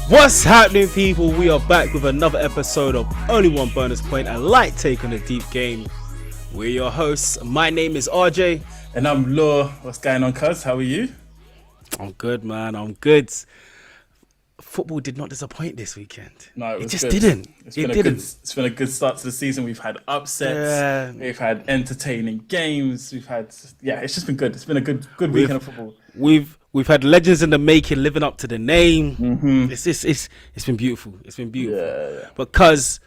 What's happening, people? We are back with another episode of Only One Bonus Point, a light take on the deep game. We're your hosts. My name is RJ. And I'm Law. What's going on, cuz? How are you? I'm good, man. I'm good. Football did not disappoint this weekend. No, it just good. didn't. It's been a good start to the season. We've had upsets. We've had entertaining games. It's just been good. It's been a good weekend of football. We've had legends in the making living up to the name. Mm-hmm. It's been beautiful. It's been beautiful. Yeah. Because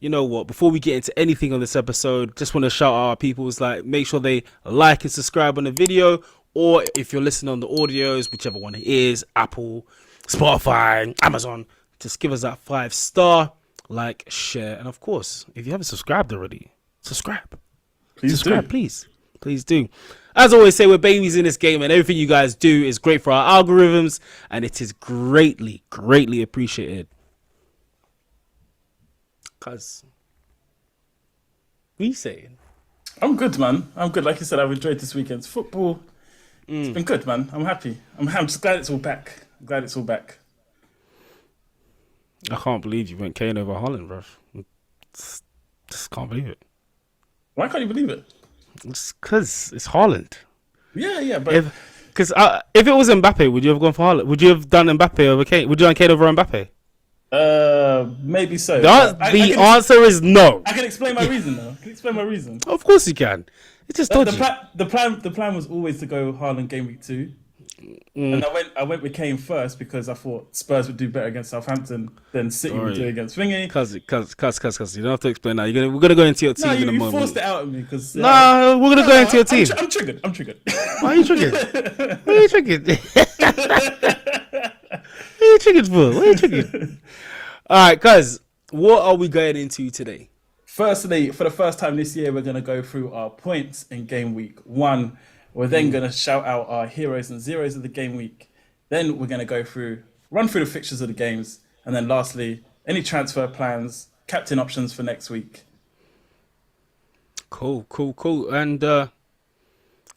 you know what? Before we get into anything on this episode, just want to shout out our people's make sure they like and subscribe on the video, or if you're listening on the audios, whichever one it is, Apple, Spotify, Amazon, just give us that 5-star, share, and of course, if you haven't subscribed already, subscribe. Please do. As I always say, we're babies in this game, and everything you guys do is great for our algorithms, and it is greatly appreciated. Cuz, what are you saying? I'm good, man. I'm good. Like you said, I've enjoyed this weekend's football. It's been good, man. I'm happy. I'm just glad it's all back. I can't believe you went Kane over Holland, bro. Just can't believe it. Why can't you believe it? It's because it's Haaland. Yeah, but if it was Mbappe, would you have gone for Haaland? Would you have done Mbappe over Kane? Would you have done Kane over Mbappe? Maybe so. The answer is no. I can explain my reason though. Of course you can. It's just dodgy. The plan was always to go Haaland Gameweek 2. And I went with Kane first because I thought Spurs would do better against Southampton than City would do against Thingy. Cuz, you don't have to explain that. We're gonna go into your team in a moment. No, you forced it out of me because. We're gonna go into your team. I'm triggered. Why are you triggered? What are you triggered? All right, cuz, what are we going into today? Firstly, for the first time this year, we're gonna go through our points in Game Week 1. We're then going to shout out our heroes and zeros of the game week. Then we're going to run through the fixtures of the games. And then lastly, any transfer plans, captain options for next week. Cool. And,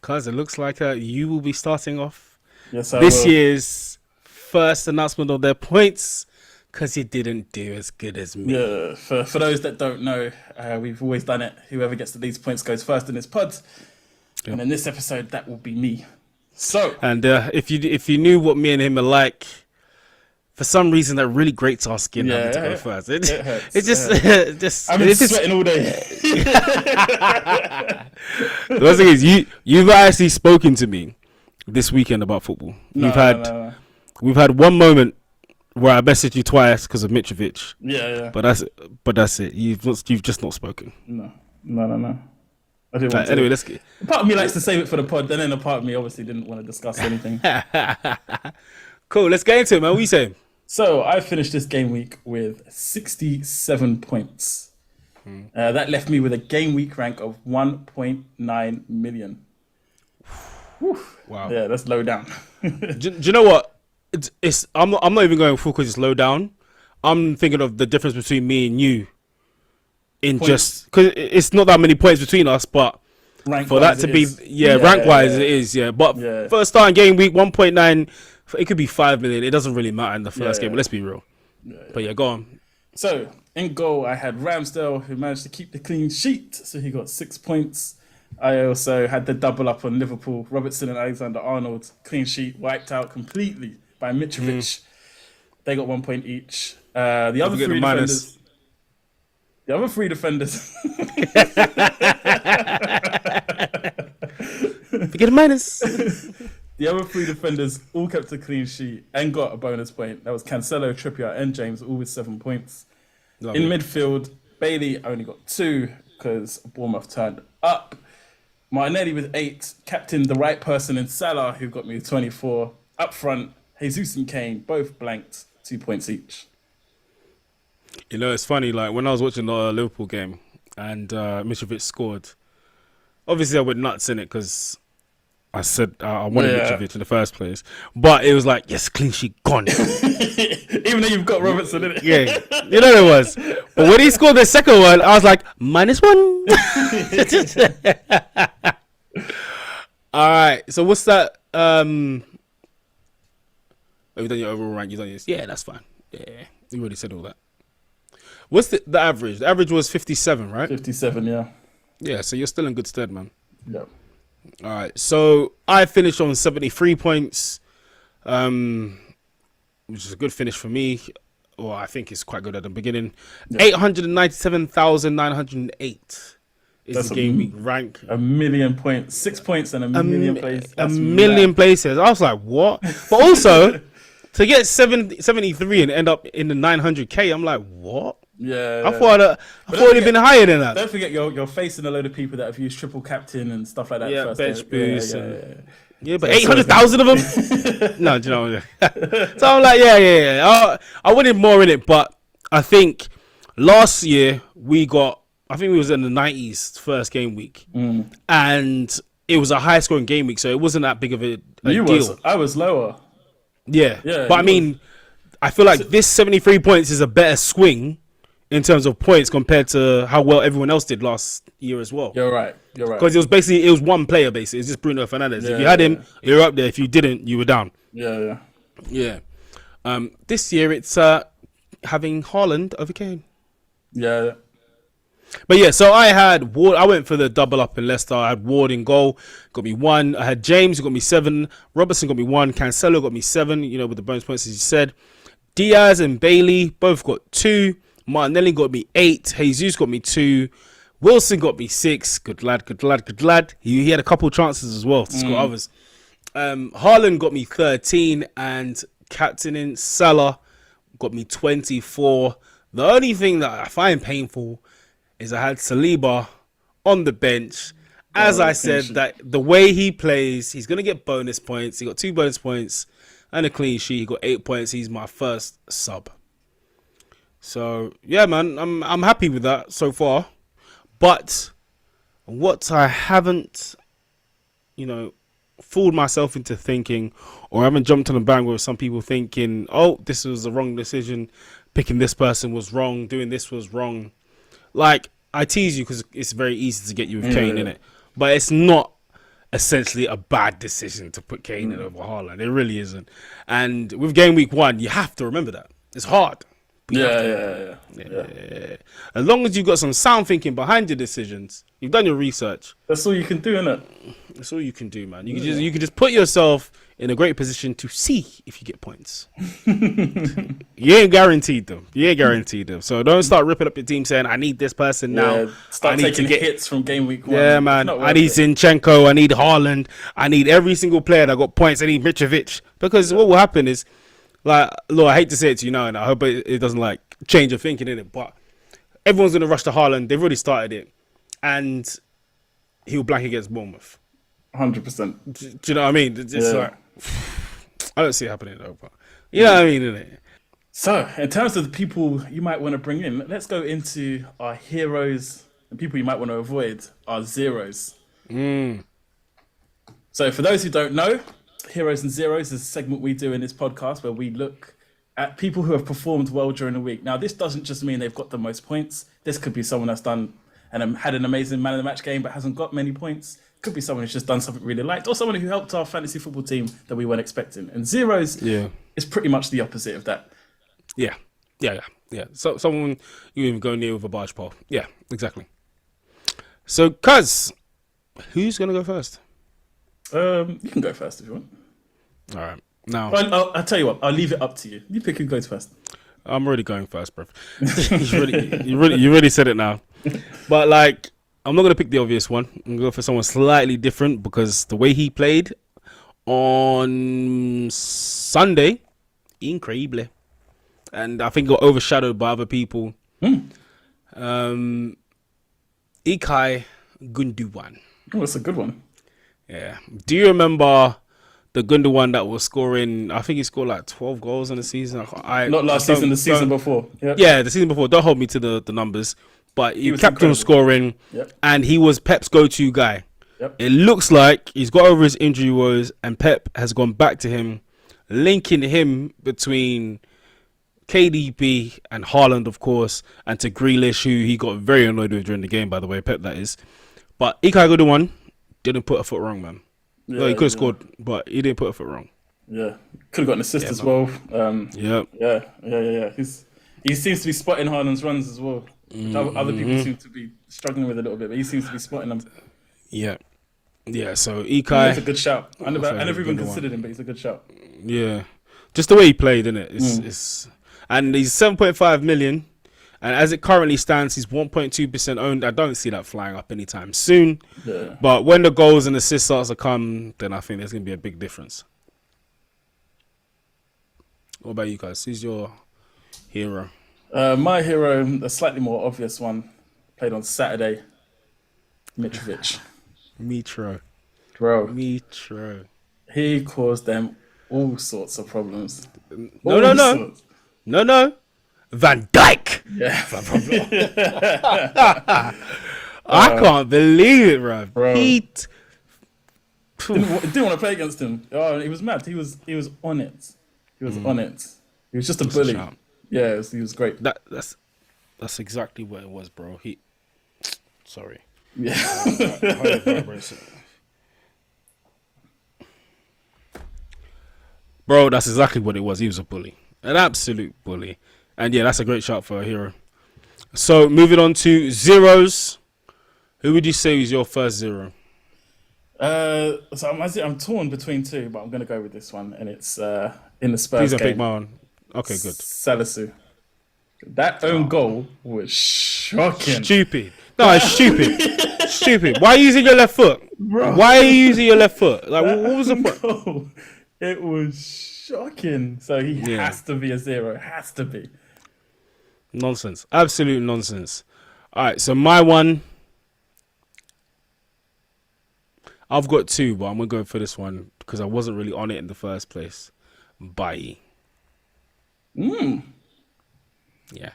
cuz, it looks like you will be starting off this year's first announcement of their points, because you didn't do as good as me. Yeah, for those that don't know, we've always done it. Whoever gets the least points goes first in this pod. And in this episode, that will be me. So, and if you knew what me and him are like, for some reason that really grates our skin having to go first. It hurts. I'm sweating all day. The thing is, you've actually spoken to me this weekend about football. We've had one moment where I messaged you twice because of Mitrovic. Yeah. But that's it. You've just not spoken. No. I didn't want to. Anyway, let's get. A part of me likes to save it for the pod, and then a part of me obviously didn't want to discuss anything. Cool, let's get into it, man. What are you saying? So I finished this game week with 67 points. That left me with a game week rank of 1.9 million. Wow. Yeah, that's low down. Do you know what? I'm not even going full because it's low down. I'm thinking of the difference between me and you. Just because it's not that many points between us, but for that to be rank wise it is. But first starting game week 1.9, it could be 5 million. It doesn't really matter in the first game. Let's be real. But go on. So in goal I had Ramsdale, who managed to keep the clean sheet, so he got 6 points. I also had the double up on Liverpool. Robertson and Alexander-Arnold, clean sheet, wiped out completely by Mitrovic. They got 1 point each. The other three defenders. Forget a minus. The other three defenders all kept a clean sheet and got a bonus point. That was Cancelo, Trippier, and James, all with 7 points. Lovely. In midfield, Bailey only got 2 because Bournemouth turned up. Martinelli with 8, captained the right person in Salah, who got me 24. Up front, Jesus and Kane both blanked, 2 points each. You know, it's funny, when I was watching the Liverpool game and Mitrovic scored, obviously I went nuts in it because I said I wanted Yeah. Mitrovic in the first place, but it was like, yes, clean sheet gone. Even though you've got Robertson in it. Yeah, you know it was. But when he scored the second one, I was like, -1. All right. So what's that? Have you done your overall rank? You done yours? Yeah, that's fine. Yeah, you already said all that. What's the average? The average was 57, right? 57, yeah. Yeah, so you're still in good stead, man. Yeah. All right. So I finished on 73 points, which is a good finish for me. Well, I think it's quite good at the beginning. Yeah. 897,908 is That's the game week rank. 1 million points. 6 points and a million places. A million places. I was like, what? But also, to get 73 and end up in the 900K, I'm like, what? Yeah. I thought it'd been higher than that. Don't forget, you're facing a load of people that have used triple captain and stuff like that. Yeah, first bench day. boost. Yeah. But 800,000 of them? No, do you know what I mean? So I'm like, yeah. I wanted more in it, but I think last year we was in the 90s first game week. And it was a high scoring game week, so it wasn't that big of a deal. I was lower. Yeah. But I mean, I feel like this 73 points is a better swing in terms of points compared to how well everyone else did last year as well. You're right. Because it was one player basically. It's just Bruno Fernandes. Yeah, if you had him, you're up there. If you didn't, you were down. Yeah. This year it's having Haaland over Kane. Yeah. But yeah, so I had Ward. I went for the double up in Leicester. I had Ward in goal, got me 1. I had James, who got me 7. Robertson got me 1. Cancelo got me 7. With the bonus points as you said. Diaz and Bailey both got 2. Martinelli got me 8. Jesus got me 2. Wilson got me 6. Good lad. He had a couple chances as well to score others. Haaland got me 13, and captaining Salah got me 24. The only thing that I find painful is I had Saliba on the bench. As I said, that the way he plays, he's going to get bonus points. He got 2 bonus points and a clean sheet. He got 8 points. He's my first sub. So, yeah, man, I'm happy with that so far. But what I haven't, fooled myself into thinking, or I haven't jumped on the bandwagon with some people thinking, oh, this was the wrong decision. Picking this person was wrong. Doing this was wrong. Like, I tease you because it's very easy to get you with Kane in it. But it's not essentially a bad decision to put Kane in over Haaland. It really isn't. And with game week 1, you have to remember that. It's hard. Yeah. As long as you've got some sound thinking behind your decisions, you've done your research. That's all you can do, innit? That's all you can do, man. You can just put yourself in a great position to see if you get points. You ain't guaranteed them. So don't start ripping up your team saying, I need this person now. Start I need taking to get hits from game week 1. Yeah, man. I need Zinchenko. I need Haaland. I need every single player that got points. I need Mitrovic. Because what will happen is, like, Lord, I hate to say it to you now, and I hope it doesn't like change your thinking in it, but everyone's gonna rush to Haaland. They've already started it, and he'll blank against Bournemouth. 100%. Do you know what I mean? It's like, I don't see it happening though, but you know what I mean, innit? So, in terms of the people you might want to bring in, let's go into our heroes and people you might want to avoid, our zeros. So, for those who don't know, Heroes and Zeros is a segment we do in this podcast where we look at people who have performed well during the week. Now, this doesn't just mean they've got the most points. This could be someone that's done and had an amazing man of the match game but hasn't got many points. Could be someone who's just done something really liked, or someone who helped our fantasy football team that we weren't expecting. And Zeros is pretty much the opposite of that. Yeah. So someone you even go near with a barge pole. Yeah, exactly. So, Cuz, who's gonna go first? You can go first if you want. All right. Now, I'll tell you what. I'll leave it up to you. You pick who goes first. I'm already going first, bro. you really said it now. But like, I'm not gonna pick the obvious one. I'm gonna go for someone slightly different because the way he played on Sunday, incredible, and I think got overshadowed by other people. Ilkay Gundogan. Oh, that's a good one. Yeah. Do you remember the Gundogan that was scoring? I think he scored like 12 goals in the season. Not last season, the season before. Yep. Yeah, the season before. Don't hold me to the numbers. But he kept on scoring, and he was Pep's go-to guy. Yep. It looks like he's got over his injury woes, and Pep has gone back to him, linking him between KDB and Haaland, of course, and to Grealish, who he got very annoyed with during the game, by the way, Pep that is. But GW1 didn't put a foot wrong, man. No, he could have scored, but he didn't put a foot wrong. Yeah, could have got an assist as well. Yeah. He seems to be spotting Haaland's runs as well. Which other people seem to be struggling with a little bit, but he seems to be spotting them. Yeah. So He's Ikai, a good shout. I never even considered him, but he's a good shout. yeah, just the way he played, innit? It's and he's 7.5 million, and as it currently stands, he's 1.2% owned. I don't see that flying up anytime soon. Yeah. But when the goals and assists starts to come, then I think there's gonna be a big difference. What about you guys? Who's your hero? My hero, a slightly more obvious one, played on Saturday. Mitrovic. Mitro. He caused them all sorts of problems. No. Van Dijk. Yeah. I can't believe it, Bro. He Didn't want to play against him. Oh, he was mad. He was on it. He was on it. He was just a bully. Yeah, he was great. That's exactly what it was, bro. Sorry. Yeah. Bro, that's exactly what it was. He was a bully. An absolute bully. And yeah, that's a great shot for a hero. So moving on to zeros. Who would you say was your first zero? So I'm torn between two, but I'm going to go with this one, and it's in the Spurs Please don't game. pick my one. Okay, good. Salisu. That own goal was shocking. Stupid. No, it's stupid. Stupid. Why are you using your left foot? Bro. Why are you using your left foot? Like, what was the point? Goal, it was shocking. So he has to be a zero. Has to be. Nonsense. Absolute nonsense. All right, so my one. I've got two, but I'm going to go for this one because I wasn't really on it in the first place. Bailly. Yeah.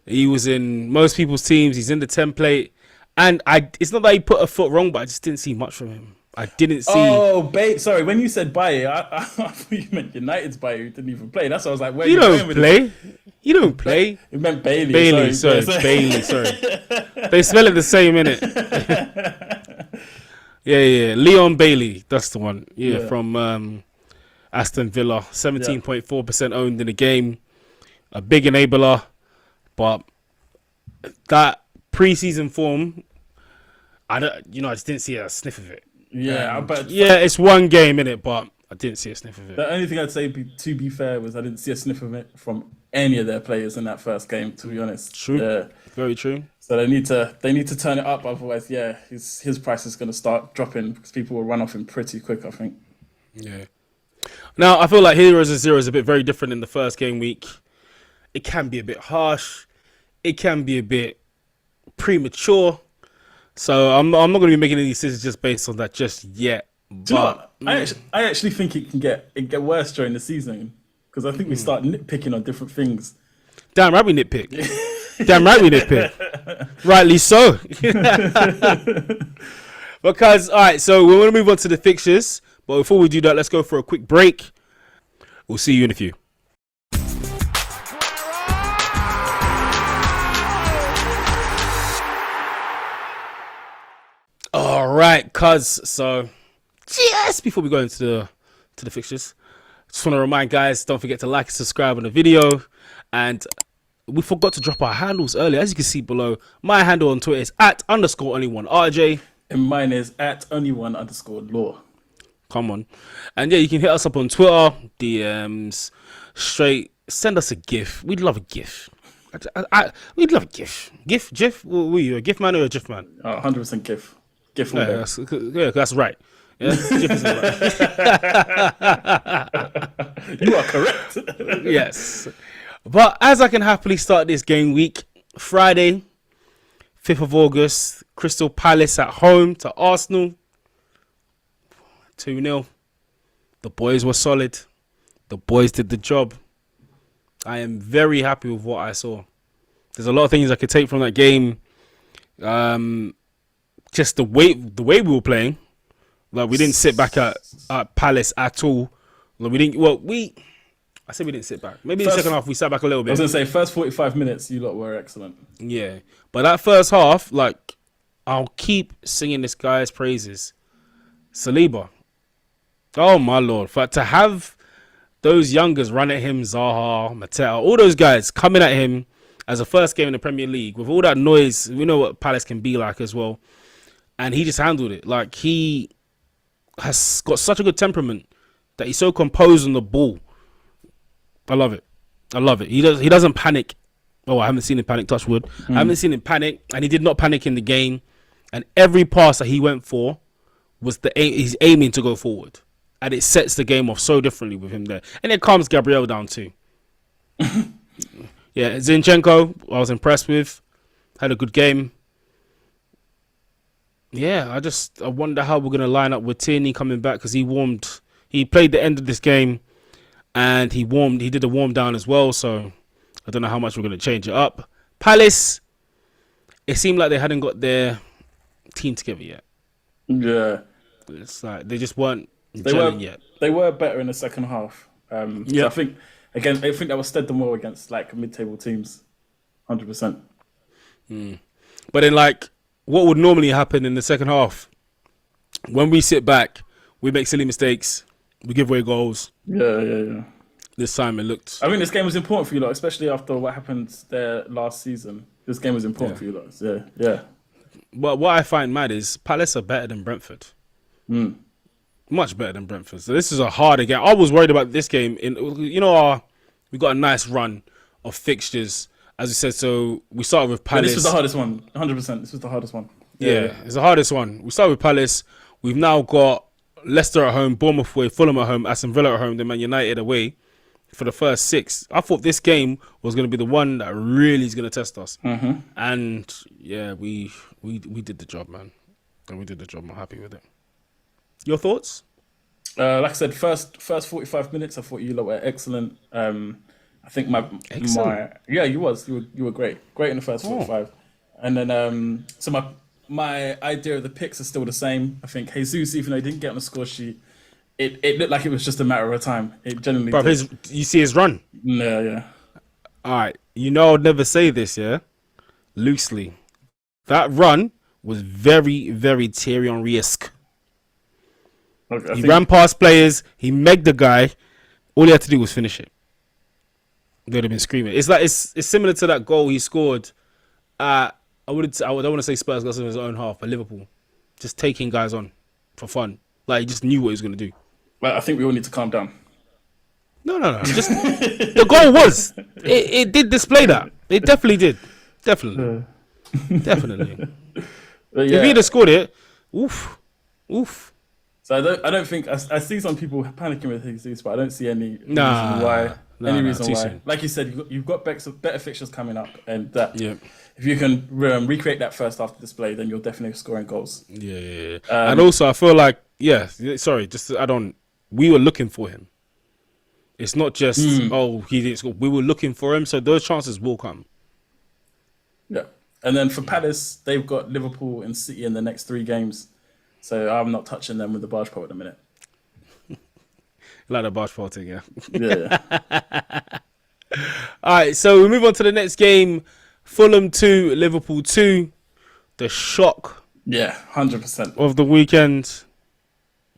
He was in most people's teams. He's in the template. And it's not that he put a foot wrong, but I just didn't see much from him. I didn't see... Oh, sorry. When you said Bailly, I thought you meant United's Bailly, who didn't even play. That's why I was like, where You you don't going with play. this? You don't play. It meant Bailey. Bailey, sorry. Bailey, sorry. They spell it the same, innit? Yeah. Leon Bailey. That's the one. Yeah. From Aston Villa. 17.4% owned in the game. A big enabler. But that pre-season form, I just didn't see a sniff of it. Yeah, but it's one game, innit? But I didn't see a sniff of it. the only thing I'd say, to be fair, was I didn't see a sniff of it from any of their players in that first game. To be honest, True, very true. So they need to turn it up. Otherwise, his price is going to start dropping because people will run off him pretty quick, I think. Yeah. Now I feel like heroes and zeros a bit very different in the first game week. It can be a bit harsh. It can be a bit premature. So I'm not going to be making any decisions just based on that just yet. Do you know what? I actually think it can get worse during the season because I think we start nitpicking on different things. Damn right we nitpick. Damn right we nitpick. Rightly so. Because, all right, so we're going to move on to the fixtures. But before we do that, let's go for a quick break. We'll see you in a few. All right, so just before we go into the fixtures, just want to remind guys, don't forget to like and subscribe on the video. And we forgot to drop our handles earlier. As you can see below, my handle on Twitter is @_only1RJ. And mine is @only1_law. Come on. And yeah, you can hit us up on Twitter, DMs, straight. Send us a GIF. We'd love a GIF. We'd love a GIF. GIF? Were you a GIF man or a GIF man? 100% GIF. GIF all day. That's right. Yeah, GIF is right. You are correct. Yes. But as I can happily start this game week, Friday, 5th of August, Crystal Palace at home to Arsenal. 2-0. The boys were solid. The boys did the job. I am very happy with what I saw. There's a lot of things I could take from that game. just the way we were playing. Like we didn't sit back at Palace at all. Like, we didn't. Well, I said we didn't sit back. Maybe in the second half we sat back a little bit. I was gonna say first 45 minutes, you lot were excellent. Yeah, but that first half, like, I'll keep singing this guy's praises. Saliba. Oh my lord! To have those youngers run at him, Zaha, Mateta, all those guys coming at him as a first game in the Premier League with all that noise, we know what Palace can be like as well. And he just handled it. Like, he has got such a good temperament that he's so composed on the ball. I love it. He doesn't panic. Oh, I haven't seen him panic, touch wood. I haven't seen him panic, and he did not panic in the game. And every pass that he went for was he's aiming to go forward. And it sets the game off so differently with him there. And it calms Gabriel down too. Yeah, Zinchenko, I was impressed with. Had a good game. Yeah, I wonder how we're going to line up with Tierney coming back, because he played the end of this game and he did a warm down as well. So I don't know how much we're going to change it up. Palace, it seemed like they hadn't got their team together yet. Yeah. It's like they just weren't gelling yet. They were better in the second half. So I think that was stead them well against like mid-table teams, 100%. But then, like, what would normally happen in the second half? When we sit back, we make silly mistakes, we give away goals. Yeah. This time it looked. I think this game was important for you lot, especially after what happened there last season. This game was important for you lot. Yeah. But what I find mad is Palace are better than Brentford. Much better than Brentford. So this is a harder game. I was worried about this game. We got a nice run of fixtures, as we said. So we started with Palace. This was the hardest one, 100%. This was the hardest one. Yeah, it's the hardest one. We started with Palace. We've now got Leicester at home, Bournemouth away, Fulham at home, Aston Villa at home, then Man United away for the first 6. I thought this game was going to be the one that really is going to test us. And yeah, we did the job, man. And we did the job. I'm happy with it. Your thoughts? Like I said, first 45 minutes, I thought you lot were excellent. I think you were great in the first 45, and then so my idea of the picks are still the same. I think Jesus, even though he didn't get on the score sheet, it looked like it was just a matter of time. It generally. Bro, you see his run? Yeah. All right, I'll never say this, yeah, loosely. That run was very, very Thierry Henry-esque. He ran past players. He megged the guy. All he had to do was finish it. They'd have been screaming. It's like it's similar to that goal he scored at. I don't want to say Spurs got in his own half, but Liverpool, just taking guys on for fun. Like, he just knew what he was going to do. Well, I think we all need to calm down. No. Just the goal was. It did display that. It definitely did. Definitely. If he'd have scored it, oof. So I don't think I see some people panicking with Jesus, but I don't see any reason why. Soon. Like you said, you've got better fixtures coming up, and if you can recreate that first half display, then you're definitely scoring goals. Yeah. And also, I feel like sorry, just to add on, we were looking for him. It's not just he didn't score. We were looking for him, so those chances will come. Yeah, and then for Palace, they've got Liverpool and City in the next 3 games. So I'm not touching them with the barge pole at the minute. Like the barge pole thing, yeah. Yeah. All right, so we move on to the next game. Fulham 2, Liverpool 2. The shock. Yeah, 100%. Of the weekend.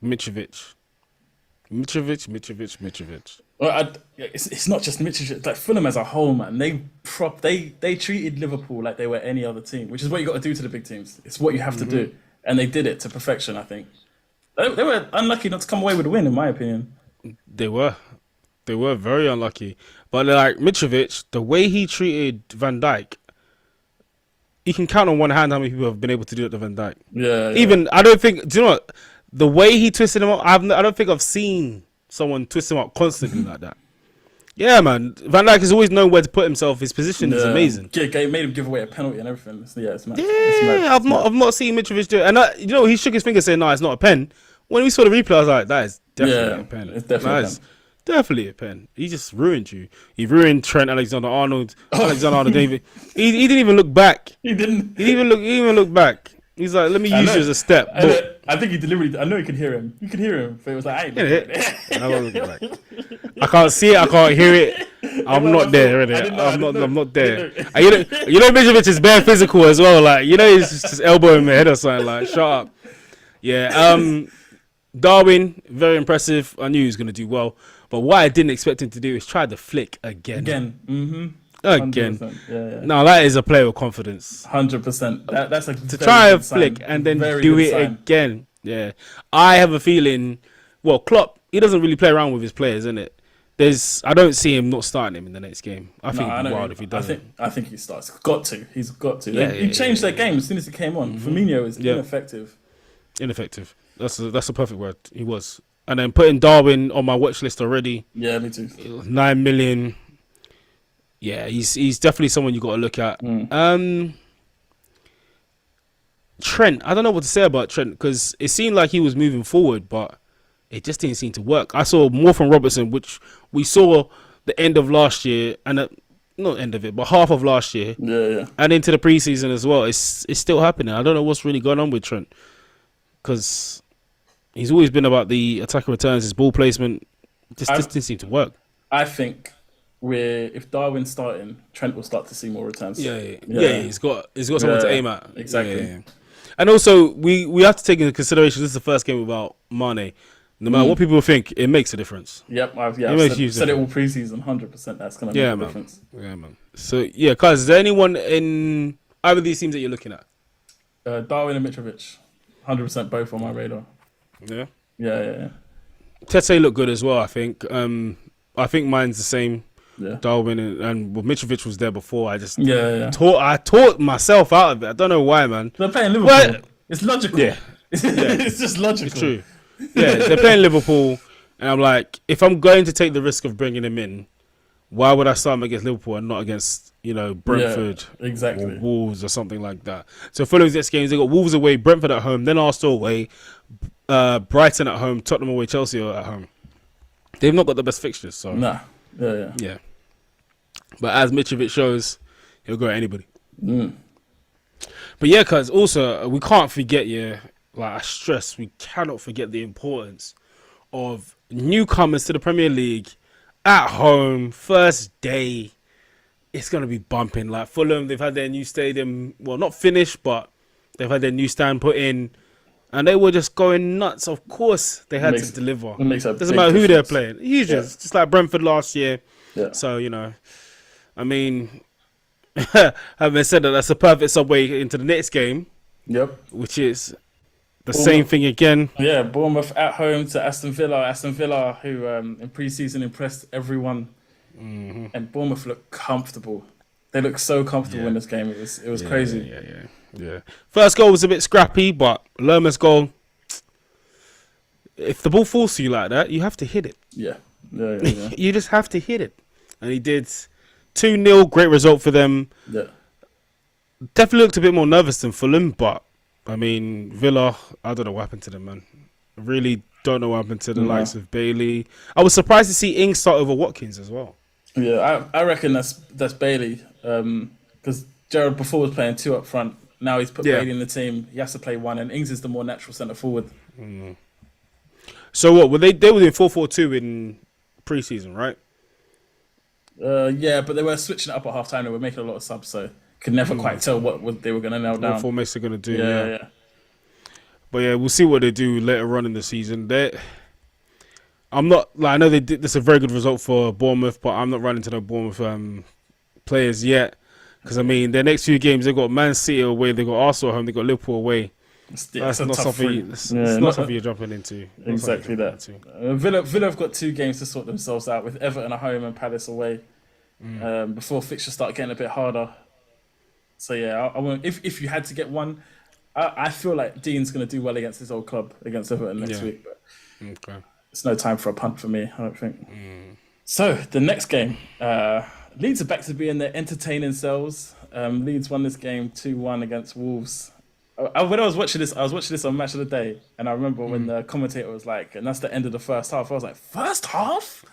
Mitrovic. Well, it's not just Mitrovic. It's like Fulham as a whole, man. They treated Liverpool like they were any other team, which is what you got to do to the big teams. It's what you have to do. And they did it to perfection, I think. They were unlucky not to come away with a win, in my opinion. They were very unlucky. But like Mitrovic, the way he treated Van Dijk, you can count on one hand how many people have been able to do it to Van Dijk. Yeah. Even, I don't think, do you know what? The way he twisted him up, I don't think I've seen someone twist him up constantly like that. Yeah, man. Van Dijk has always known where to put himself. His position is amazing. Yeah, made him give away a penalty and everything. It's mad. Yeah, I've not seen Mitrovic do it. And he shook his finger saying, "No, it's not a pen." When we saw the replay, I was like, "That is definitely a pen. It's definitely a pen." He just ruined you. He ruined Trent Alexander-Arnold, Alexander-Arnold, David. He didn't even look back. He didn't even look back. He He's like, let me I use know. you as a step. But I think he deliberately. I know he could hear him. You could hear him, but it was like, I ain't looking at it. And I was like, I can't see it, I can't hear it. I'm not there, innit? I'm not there. And you know, Mitrovic is bare physical as well. Like, you know, he's just elbowing my head or something. Like, shut up. Yeah. Darwin, very impressive. I knew he was going to do well. But what I didn't expect him to do is try the flick again. Again. Again. 100%. Yeah. No, that is a player with confidence. 100%. That's a To try a flick and then do it sign. again. Yeah. I have a feeling, well, Klopp, he doesn't really play around with his players, innit? I don't see him not starting him in the next game. I think it'd be wild if he doesn't. I think he starts. He's got to. Yeah, he changed their game as soon as he came on. Firmino is ineffective. Ineffective. That's a perfect word. He was. And then putting Darwin on my watch list already. Yeah, me too. 9 million. Yeah, he's definitely someone you got to look at. Trent, I don't know what to say about Trent because it seemed like he was moving forward, but it just didn't seem to work. I saw more from Robertson, which we saw the end of last year, and not end of it, but half of last year. Yeah. And into the preseason as well. It's still happening. I don't know what's really going on with Trent because he's always been about the attacker returns, his ball placement. Just didn't seem to work. I think if Darwin's starting, Trent will start to see more returns. Yeah. He's got someone to aim at. Exactly. Yeah. And also, we have to take into consideration this is the first game without Mane. No matter what people think, it makes a difference. Yep, I've said it all preseason. 100%. That's gonna make a difference. Yeah, man. So guys, is there anyone in either of these teams that you're looking at? Darwin and Mitrovic, 100% both on my radar. Yeah. Yeah. Tete looked good as well. I think. I think mine's the same. Yeah. Darwin and Mitrovic was there before. I just taught myself out of it. I don't know why, man. They're playing Liverpool. It's logical. Yeah. It's just logical. It's true. Yeah, they're playing Liverpool, and I'm like, if I'm going to take the risk of bringing him in, why would I start him against Liverpool and not against Brentford, exactly, or Wolves or something like that? So Fulham's next games, they got Wolves away, Brentford at home, then Arsenal away, Brighton at home, Tottenham away, Chelsea at home. They've not got the best fixtures, so nah, yeah. But as Mitrovic shows, he'll go at anybody. But yeah, cause also we can't forget, like I stress, we cannot forget the importance of newcomers to the Premier League at home, first day. It's going to be bumping. Like Fulham, they've had their new stadium, well, not finished, but they've had their new stand put in, and they were just going nuts. Of course, they had to deliver. Doesn't matter who they're playing. Just like Brentford last year. Yeah. So, I mean, having said that, that's a perfect segue into the next game. Yep. Which is the same thing again. Yeah, Bournemouth at home to Aston Villa. Aston Villa, who in pre-season impressed everyone, and Bournemouth looked comfortable. They looked so comfortable in this game. It was crazy. Yeah. First goal was a bit scrappy, but Lerma's goal. If the ball falls to you like that, you have to hit it. Yeah. You just have to hit it, and he did. 2-0, great result for them. Yeah. Definitely looked a bit more nervous than Fulham, but I mean, Villa, I don't know what happened to them, man. I really don't know what happened to the likes of Bailey. I was surprised to see Ings start over Watkins as well. Yeah, I reckon that's Bailey, because Gerrard before was playing 2 up front. Now he's put Bailey in the team. He has to play 1, and Ings is the more natural centre forward. So what were they were doing 4-4-2 in pre-season, right? Yeah, but they were switching it up at half time. They were making a lot of subs, so could never quite tell what they were going to nail down. What formation they're going to do. Yeah. But yeah, we'll see what they do later on in the season. I'm not like I know they did. This is a very good result for Bournemouth, but I'm not running to the Bournemouth players yet because I mean their next few games they got Man City away, they got Arsenal at home, they got Liverpool away. That's not something. It's not something you're jumping into. Exactly that. Villa have got 2 games to sort themselves out with Everton at home and Palace away before fixtures start getting a bit harder. So yeah, I won't, if you had to get one, I feel like Dean's going to do well against his old club against Everton next week. But it's no time for a punt for me, I don't think. So the next game, Leeds are back to being their entertaining selves. Leeds won this game 2-1 against Wolves. When I was watching this on Match of the Day, and I remember when the commentator was like, and that's the end of the first half. I was like, first half?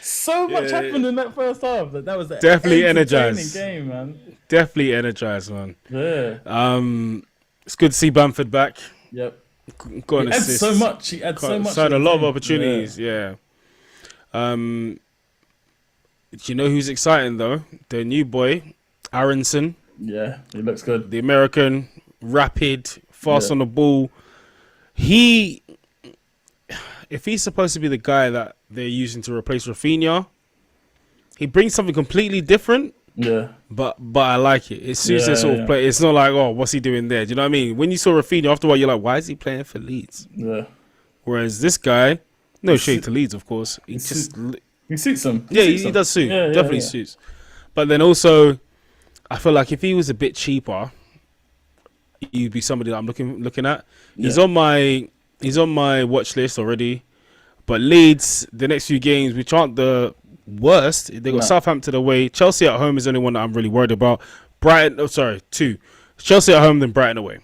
So much happened in that first half. That was the definitely energized game, man. definitely energized, man. Yeah. It's good to see Bamford back. Yep. Got He an adds so assist. much. He adds so much. Signed To a the lot of team. opportunities. Yeah. Do you know who's exciting though? The new boy, Aronson, Yeah. He looks good. the American, rapid, fast Yeah. on the ball. He, if he's supposed to be the guy that they're using to replace Rafinha, he brings something completely different. Yeah. But I like it. It suits their Yeah. sort of Yeah. play. It's not like, oh, what's he doing there? Do you know what I mean? When you saw Rafinha, after a while, you're like, why is he playing for Leeds? Yeah. Whereas this guy, no He shade su- to Leeds, of course. He he just, He suits him. yeah, Suits he him. does suit. Yeah. Yeah. Definitely Yeah. suits. But then also, I feel like if he was a bit cheaper, he'd be somebody that I'm looking at. He's Yeah. on my watch list already. But Leeds, the next few games, which aren't the worst, they got No. Southampton away. Chelsea at home is the only one that I'm really worried about. Brighton, oh sorry, two. Chelsea at home, then Brighton away.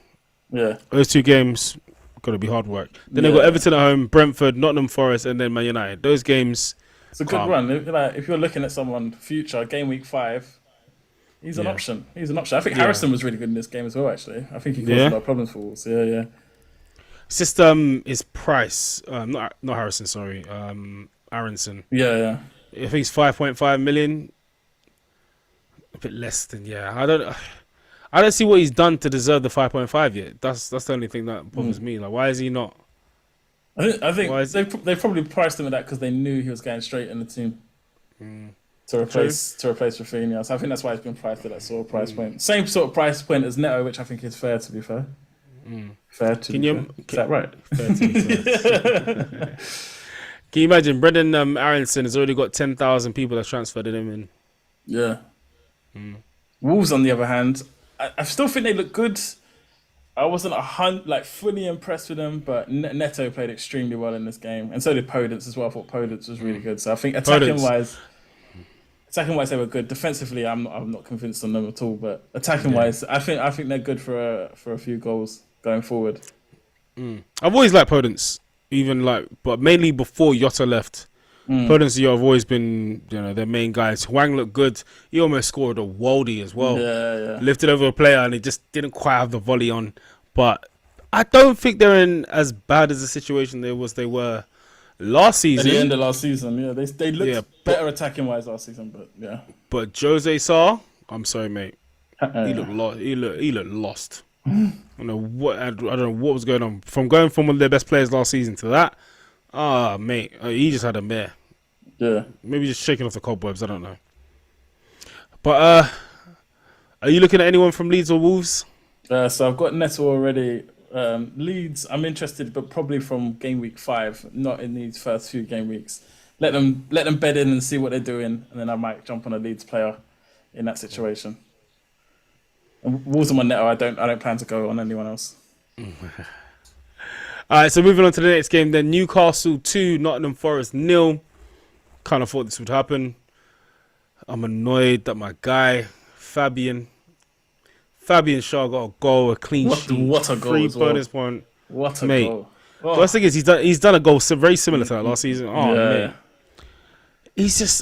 Yeah. Those two games got to be hard work. Then they've Yeah. got Everton at home, Brentford, Nottingham Forest, and then Man United. Those games, It's a good calm. run. If you're looking at someone future game week 5, he's an Yeah. option. He's an option. I think Yeah. Harrison was really good in this game as well. Actually, I think he caused Yeah. a lot of problems for Wolves. Yeah. Yeah. It's just his price. Not Harrison, sorry. Aronson. Yeah. Yeah. I think it's 5.5 million. A bit less than I don't see what he's done to deserve the 5.5 yet. That's the only thing that bothers me. Like, why is he not? I think Why is- they probably priced him at that because they knew he was going straight in the team to replace Rafinha. So I think that's why he's been priced at that sort of price point. Same sort of price point as Neto, which I think is fair. To be fair, fair to Can be you- fair. Is that right? 30. Can you imagine? Brendan Aronson has already got 10,000 people that transferred him in. Yeah. Wolves, on the other hand, I still think they look good. I wasn't fully impressed with them, but Neto played extremely well in this game, and so did Podence as well. I thought Podence was really good. So I think attacking wise, they were good. Defensively, I'm not convinced on them at all. But attacking wise, I think they're good for a few goals going forward. I've always liked Podence, but mainly before Jota left. Podence and Jota have always been, their main guys. Hwang looked good. He almost scored a worldie as well. Yeah. Lifted over a player and he just didn't quite have the volley on. But I don't think they're in as bad as the situation they were last season. At the end of last season, yeah, they looked Yeah, better attacking wise last season, but yeah. But Jose Sarr, I'm sorry, mate. He looked lost. He looked lost. I don't know what was going on. From going from one of their best players last season to that, mate, he just had a mare. Yeah. Maybe just shaking off the cobwebs. I don't know. But are you looking at anyone from Leeds or Wolves? So I've got Neto already. Leeds, I'm interested, but probably from game week 5, not in these first few game weeks. Let them bed in and see what they're doing, and then I might jump on a Leeds player in that situation. And Wolves and Neto, I don't plan to go on anyone else. All right, so moving on to the next game then. Newcastle 2, Nottingham Forest 0. Kind of thought this would happen. I'm annoyed that my guy, Fabian Shaw got a goal, a clean sheet. What a goal 3 as well. bonus point. What a Mate. goal! The worst thing is he's done a goal very similar to that last season. Oh, Yeah. man. He's just...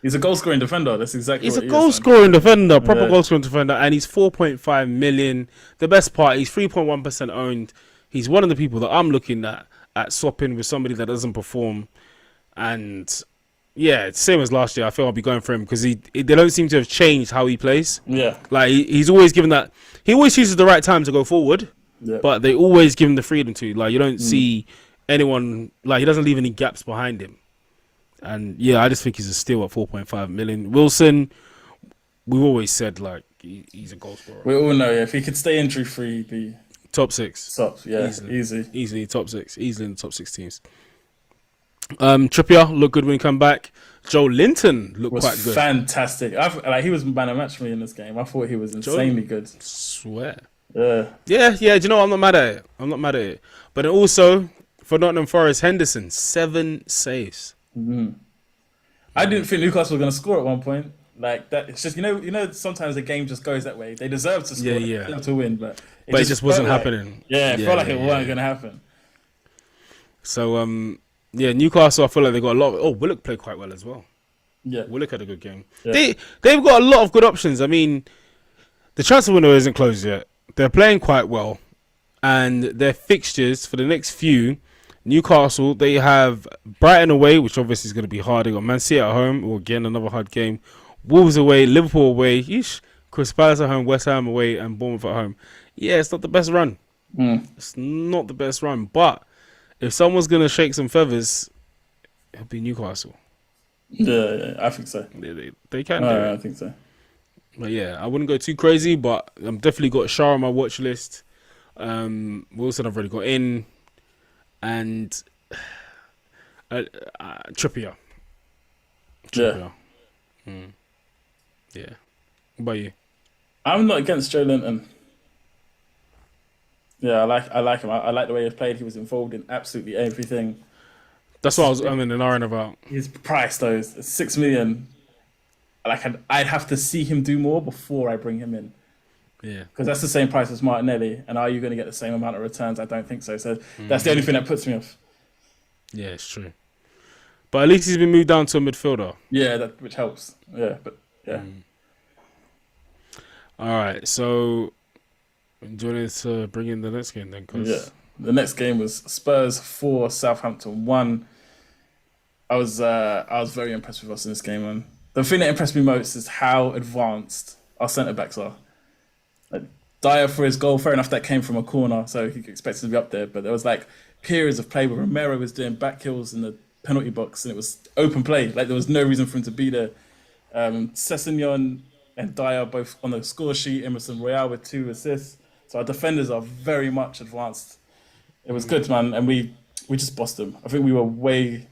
He's a goal scoring defender. That's exactly He's what a he goal is, man. scoring defender, proper Yeah. goal scoring defender, and he's 4.5 million. The best part, he's 3.1% owned. He's one of the people that I'm looking at swapping with somebody that doesn't perform. And yeah, it's same as last year. I feel I'll be going for him because they don't seem to have changed how he plays. Yeah. Like he's always given that. He always chooses the right time to go forward, Yeah. but they always give him the freedom to. Like you don't see anyone, like he doesn't leave any gaps behind him. And yeah, I just think he's a steal at 4.5 million. Wilson, we've always said like he's a goal scorer. We all know, yeah, if he could stay injury free, he'd be Top 6. top. Yeah, Easily. easy. Easily top 6. Easily in the top 6 teams. Trippier looked good when he come back. Joe Linton looked Was quite good. fantastic. He was man of match for me in this game. I thought he was insanely good. Swear. Yeah. Yeah. Do you know what? I'm not mad at it. But then also for Nottingham Forest, Henderson 7 saves. I didn't think Newcastle were going to score at one point. Like that, it's just you know. Sometimes the game just goes that way. They deserve to score, Yeah. They deserve to win, but It just wasn't felt happening. It felt like it wasn't going to happen. So Newcastle, I feel like they got a lot. Willock played quite well as well. Yeah, Willock had a good game. yeah, They've got a lot of good options. I mean, the transfer window isn't closed yet. They're playing quite well, and their fixtures for the next few. Newcastle, they have Brighton away, which obviously is going to be hard. They got Man City at home, or again another hard game. Wolves away, Liverpool away, Crystal Palace at home, West Ham away, and Bournemouth at home. Yeah, it's not the best run. It's not the best run, but if someone's going to shake some feathers, it'll be Newcastle. yeah. I think so. They can do it. I think so. But yeah, I wouldn't go too crazy, but I've definitely got Shah on my watch list. Wilson I've already got in. And Trippier. Yeah. Yeah. What about you? I'm not against Joe Linton. Yeah, I like him. I like the way he played. He was involved in absolutely everything. That's what I'm in an iron about. His price though is 6 million. Like I'd have to see him do more before I bring him in. Yeah. Because that's the same price as Martinelli, and are you going to get the same amount of returns? I don't think so. So that's the only thing that puts me off. Yeah, it's true. But at least he's been moved down to a midfielder. Yeah, which helps. Yeah, but yeah. All right, so do you want to bring in the next game then? Yeah, the next game was Spurs 4, Southampton 1. I was very impressed with us in this game, man. The thing that impressed me most is how advanced our centre backs are. Like, Dyer for his goal, fair enough, that came from a corner, so he expected to be up there. But there was like periods of play where Romero was doing back heels in the penalty box, and it was open play. Like there was no reason for him to be there. Sessegnon and Dyer both on the score sheet. Emerson Royale with 2 assists. So our defenders are very much advanced. It was good, man, and we just bossed them. I think we were way.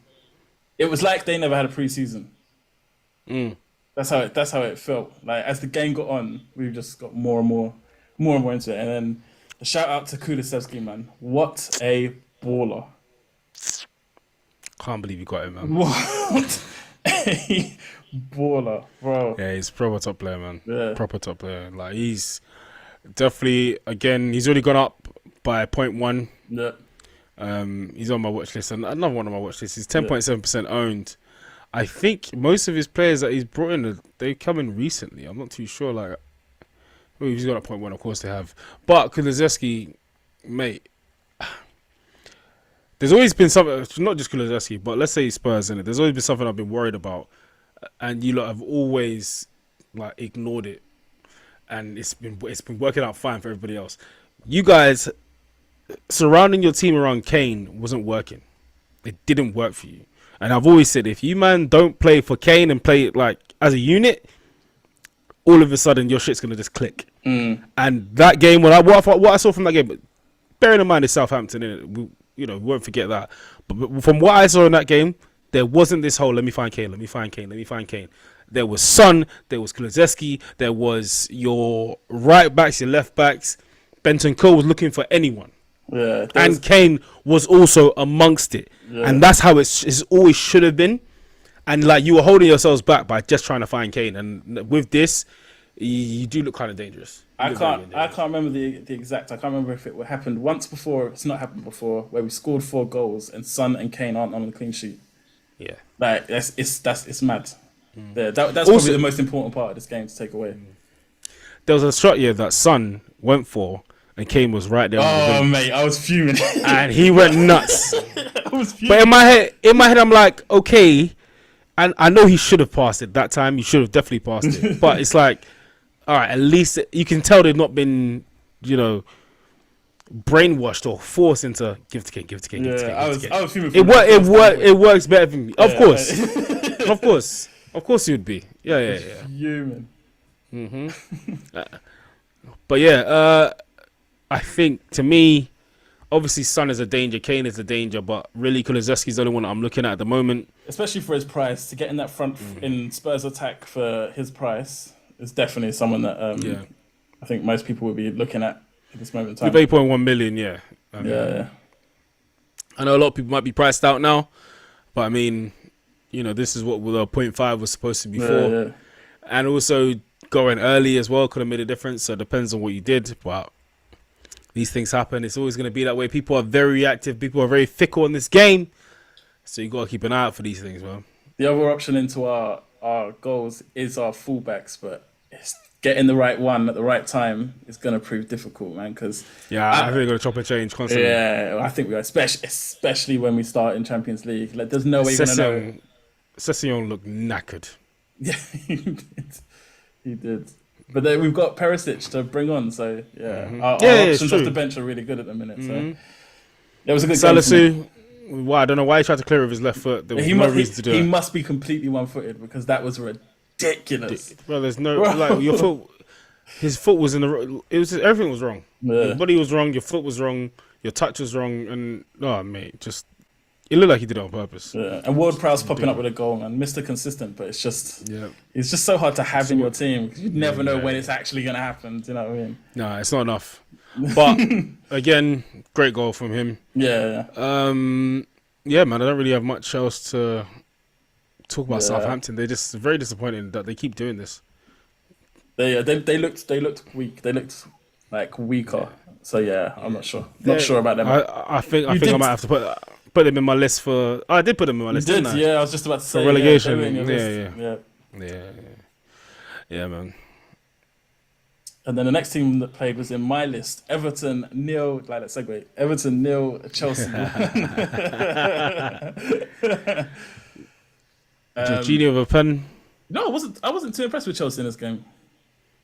It was like they never had a preseason. That's how it felt. Like as the game got on, we just got more and more into it. And then the shout out to Kulusevski, man. What a baller! Can't believe you got him, man. What a baller, bro. Yeah, he's proper top player, man. Yeah. Proper top player. Like he's definitely he's already gone up by 0.1. Yeah. He's on my watch list, and another one on my watch list. He's 10.7% owned. I think most of his players that he's brought in, they come in recently. I'm not too sure. Like, well, he's got a 0.1, of course they have. But Kulusevski, mate, there's always been something. Not just Kulusevski, but let's say Spurs in it. There's always been something I've been worried about, and you lot have always like ignored it, and it's been working out fine for everybody else. You guys surrounding your team around Kane wasn't working. It didn't work for you. And I've always said, if you, man, don't play for Kane and play it like as a unit, all of a sudden your shit's gonna just click. And that game, what I saw from that game, bearing in mind it's Southampton, innit? We won't forget that. But from what I saw in that game, there wasn't this whole let me find Kane. There was Son, there was Kulusevski, there was your right backs, your left backs. Benton Cole was looking for anyone. Yeah, and Kane was also amongst it. Yeah. And that's how it's always should have been. And like you were holding yourselves back by just trying to find Kane. And with this, you do look kind of dangerous. I can't remember the exact. I can't remember if it happened once before. It's not happened before where we scored 4 goals and Son and Kane aren't on the clean sheet. Yeah, like it's mad. That's also, probably the most important part of this game to take away. There was a shot here that Son went for. And Kane was right there. Oh, mate, I was fuming. And he went nuts. I was fuming. But in my head, I'm like, okay. And I know he should have passed it that time. He should have definitely passed it. But it's like, all right, at least you can tell they've not been, brainwashed or forced into give to Kane. I was fuming. It works better for me. Of course. Of course you would be. Yeah. Fuming. But yeah, I think, to me, obviously Son is a danger, Kane is a danger, but really Kulusevski's the only one that I'm looking at the moment. Especially for his price, to get in that front in Spurs attack for his price is definitely someone that I think most people would be looking at this moment in time. 8.1 million, yeah. Yeah. I know a lot of people might be priced out now, but I mean, this is what the 0.5 was supposed to be for. Yeah. And also going early as well could have made a difference, so it depends on what you did, but these things happen. It's always going to be that way. People are very reactive. People are very fickle in this game. So you got to keep an eye out for these things, man. The other option into our our goals is our fullbacks, but it's getting the right one at the right time is going to prove difficult, man. Because Yeah, I think they're gonna chop and change constantly. yeah, I think we are, especially when we start in Champions League. Like, there's no way you're going to know. Session looked knackered. Yeah, he did. He did. But then we've got Perisic to bring on, so yeah, our options off the bench are really good at the minute. So it was a good game. Salisu, well, I don't know why he tried to clear with his left foot. There was no reason to do it. He must be completely one-footed because that was ridiculous. Well, there's no like your foot. His foot was in the. It was everything was wrong. Yeah. Your body was wrong. Your foot was wrong. Your touch was wrong, and mate, just it looked like he did it on purpose. Yeah, and Ward-Prowse popping up with a goal, man. Mr. Consistent, but it's just so hard to have in your team. You never know when it's actually going to happen. Do you know what I mean? No, it's not enough. But again, great goal from him. Yeah. Yeah, man. I don't really have much else to talk about Southampton. They're just very disappointing that they keep doing this. They looked weak. They looked like weaker. So yeah, I'm not sure. Not sure about them. I think I might have to put them in my list for. I did put them in my list. You did, didn't I? yeah. I was just about to say for relegation. Yeah, man. And then the next team that played was in my list. Everton 0. Like that segue. Everton 0. Chelsea. Jorginho with a pen. No, I wasn't too impressed with Chelsea in this game.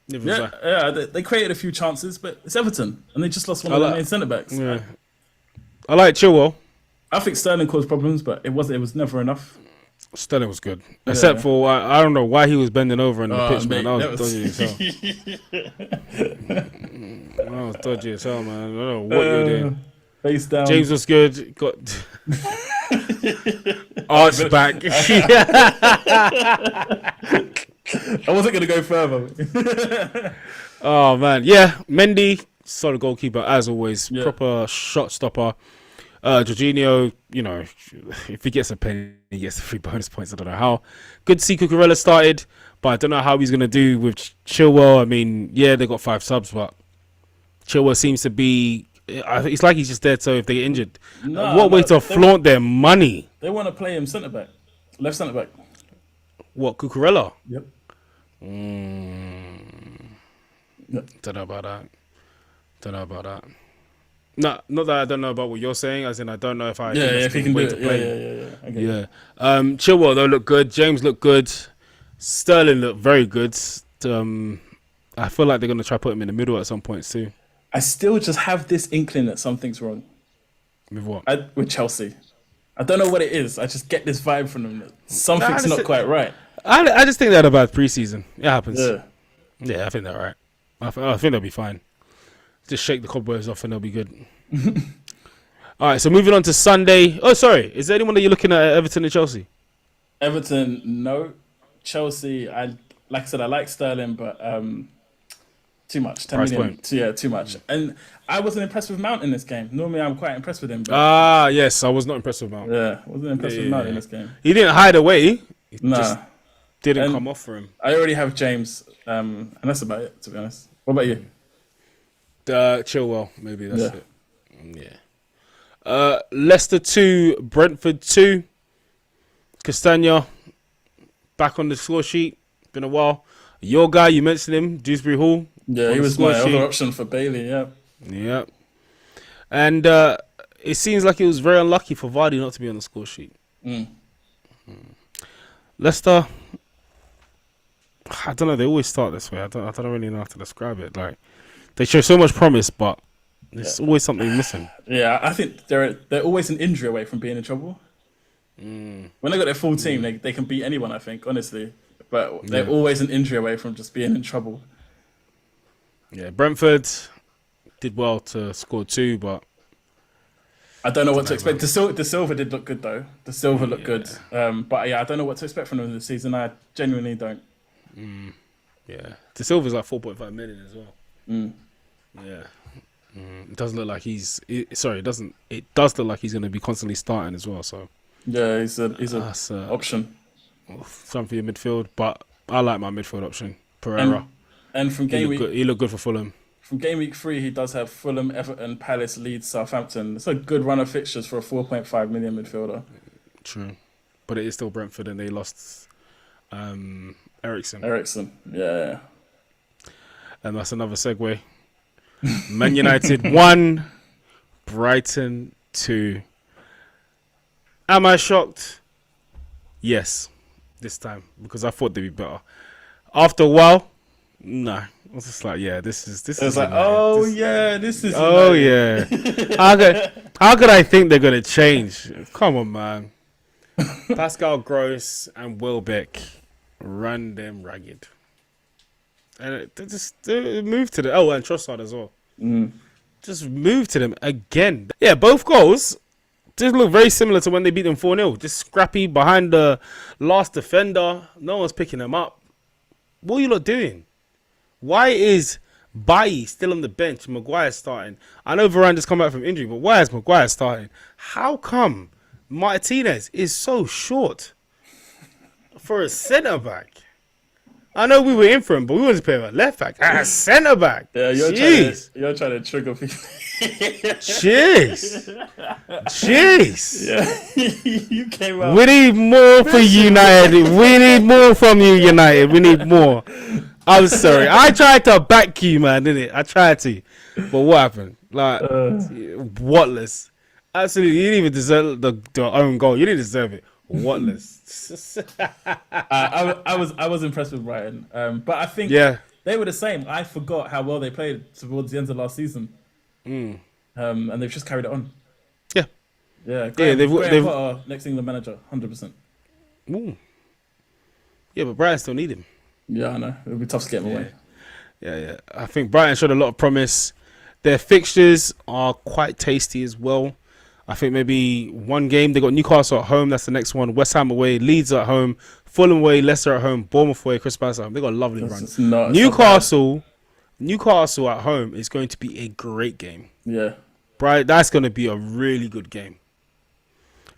Yeah, they created a few chances, but it's Everton, and they just lost one of their main centre backs. Yeah. I like Chilwell. I think Sterling caused problems, but it was never enough. Sterling was good, except for I don't know why he was bending over in the pitch, mate, man. That was dodgy as hell. That was dodgy as hell, man. I don't know what you're doing. Face down. James was good. Got arch back. I wasn't going to go further. Oh, man. Yeah, Mendy, solid goalkeeper, as always. Yeah. Proper shot stopper. Jorginho, if he gets a pen, he gets the 3 bonus points. I don't know how. Good to see Cucurella started, but I don't know how he's going to do with Chilwell. I mean, yeah, they got 5 subs, but Chilwell seems to be... It's like he's just there so if they get injured. What way to flaunt their money? They want to play him centre-back. Left centre-back. What, Cucurella? Yep. Don't know about that. No, not that I don't know about what you're saying, as in I don't know if I if he can do it. Okay. Chilwell though looked good. James looked good. Sterling looked very good. I feel like they're gonna try to put him in the middle at some point too. I still just have this inkling that something's wrong. With what? With Chelsea. I don't know what it is. I just get this vibe from them that something's not quite right. I just think they had a bad preseason. It happens. Yeah, I think they're right. I think they'll be fine. Just shake the cobwebs off and they'll be good. All right, so moving on to Sunday. Oh, sorry. Is there anyone that you're looking at Everton and Chelsea? Everton, no. Chelsea, like I said, I like Sterling, but too much. 10 million. Too much. And I wasn't impressed with Mount in this game. Normally, I'm quite impressed with him. Yes, I was not impressed with Mount. Yeah, wasn't impressed with Mount in this game. He didn't hide away. He Nah. just didn't come off for him. I already have James, and that's about it, to be honest. What about you? Chilwell, maybe that's it. Yeah. Leicester 2, Brentford 2. Castagna back on the score sheet. Been a while. Your guy, you mentioned him, Dewsbury Hall. Yeah, he was my other option for Bailey. Yeah. And it seems like it was very unlucky for Vardy not to be on the score sheet. Leicester, I don't know. They always start this way. I don't really know how to describe it. Like, they show so much promise, but there's always something missing. Yeah, I think they're always an injury away from being in trouble. When they got their full team, they can beat anyone, I think, honestly. But they're always an injury away from just being in trouble. Yeah, Brentford did well to score 2, but I don't know what to expect. De Silva did look good, though. De Silva looked good. But yeah, I don't know what to expect from them this season. I genuinely don't. Yeah. De Silva's like 4.5 million as well. Yeah. It doesn't look like it does look like he's going to be constantly starting as well. So yeah, he's an option. Something for your midfield, but I like my midfield option, Pereira. And from game week, he looked good for Fulham. From game week 3, he does have Fulham, Everton, Palace, Leeds, Southampton. It's a good run of fixtures for a 4.5 million midfielder. True, but it is still Brentford, and they lost Ericsson. Ericsson. Yeah. And that's another segue. Man United 1, Brighton 2. Am I shocked? Yes, this time, because I thought they'd be better. After a while, nah. I was just like, yeah, this is It was like, United. oh yeah, this is. Oh United. yeah. How could I think they're gonna change? Come on, man. Pascal Gross and Welbeck ran them ragged, and they moved to the. Oh, and Trossard as well. Just moved to them again. Yeah, both goals just look very similar to when they beat them 4-0. Just scrappy behind the last defender. No one's picking them up. What are you lot doing? Why is Bailly still on the bench? Maguire starting. I know Veranda's come back from injury, but why is Maguire starting? How come Martinez is so short for a centre back? I know we were in for him, but we wanted to play him at left back. Centre back. Yeah, you're trying to trigger people. Jeez. Yeah, you came out. We need more for United. We need more from you, United. We need more. I'm sorry. I tried to back you, man, didn't it? I tried to. But what happened? Like, whatless. Absolutely. You didn't even deserve the own goal. You didn't deserve it. Whatless. I was impressed with Brighton. But I think they were the same. I forgot how well they played towards the end of last season. And they've just carried it on. Yeah. Yeah. They've Potter, next England manager, 100%. Ooh. Yeah, but Brighton still need him. Yeah, I know. It'll be tough to get him away. Yeah. I think Brighton showed a lot of promise. Their fixtures are quite tasty as well. I think maybe one game, they got Newcastle at home. That's the next one. West Ham away. Leeds at home. Fulham away. Leicester at home. Bournemouth away. Crystal Palace at home. They got a lovely run. Newcastle at home is going to be a great game. Yeah. Right, that's going to be a really good game.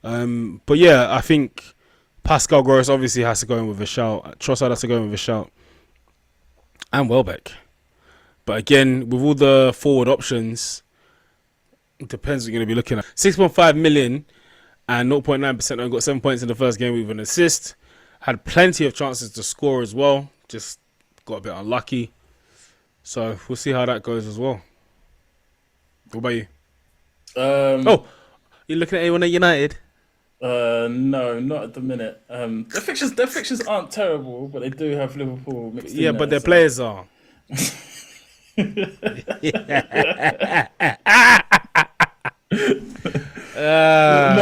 But yeah, I think Pascal Gross obviously has to go in with a shout. Trossard has to go in with a shout. And Welbeck. But again, with all the forward options, it depends what you're going to be looking at. 6.5 million and 0.9% owned. Got 7 points in the first game with an assist. Had plenty of chances to score as well. Just got a bit unlucky. So we'll see how that goes as well. What about you? You're looking at anyone at United? No, not at the minute. Their fixtures aren't terrible, but they do have Liverpool mixed in. Yeah, but their players are. Not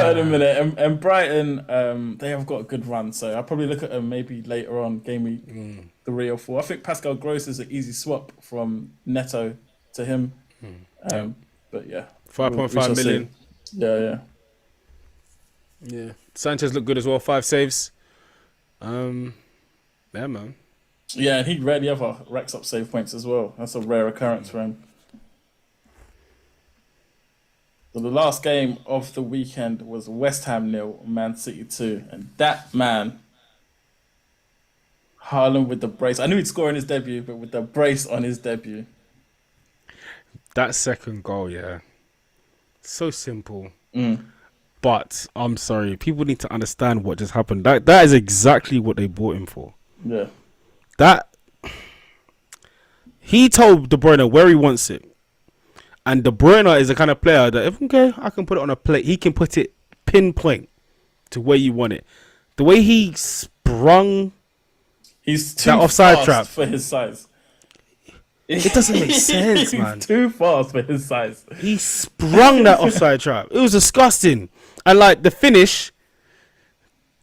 at the minute. And Brighton, they have got a good run, so I'll probably look at them maybe later on, game week 3 or 4. I think Pascal Gross is an easy swap from Neto to him. But yeah, 5.5 million. See. Yeah. Sanchez looked good as well. 5 saves. Yeah, man. Yeah, and he rarely ever racks up save points as well. That's a rare occurrence for him. So the last game of the weekend was West Ham 0, Man City 2. And that man, Haaland with the brace. I knew he'd score in his debut, but with the brace on his debut. That second goal, yeah. So simple. But I'm sorry, people need to understand what just happened. That is exactly what they bought him for. Yeah. He told De Bruyne where he wants it. And De Bruyne is the kind of player that, if okay, I can put it on a plate. He can put it pinpoint to where you want it. The way he sprung He's too that offside fast trap for his size. It doesn't make sense, man. He's too fast for his size. He sprung that offside trap. It was disgusting. And like the finish,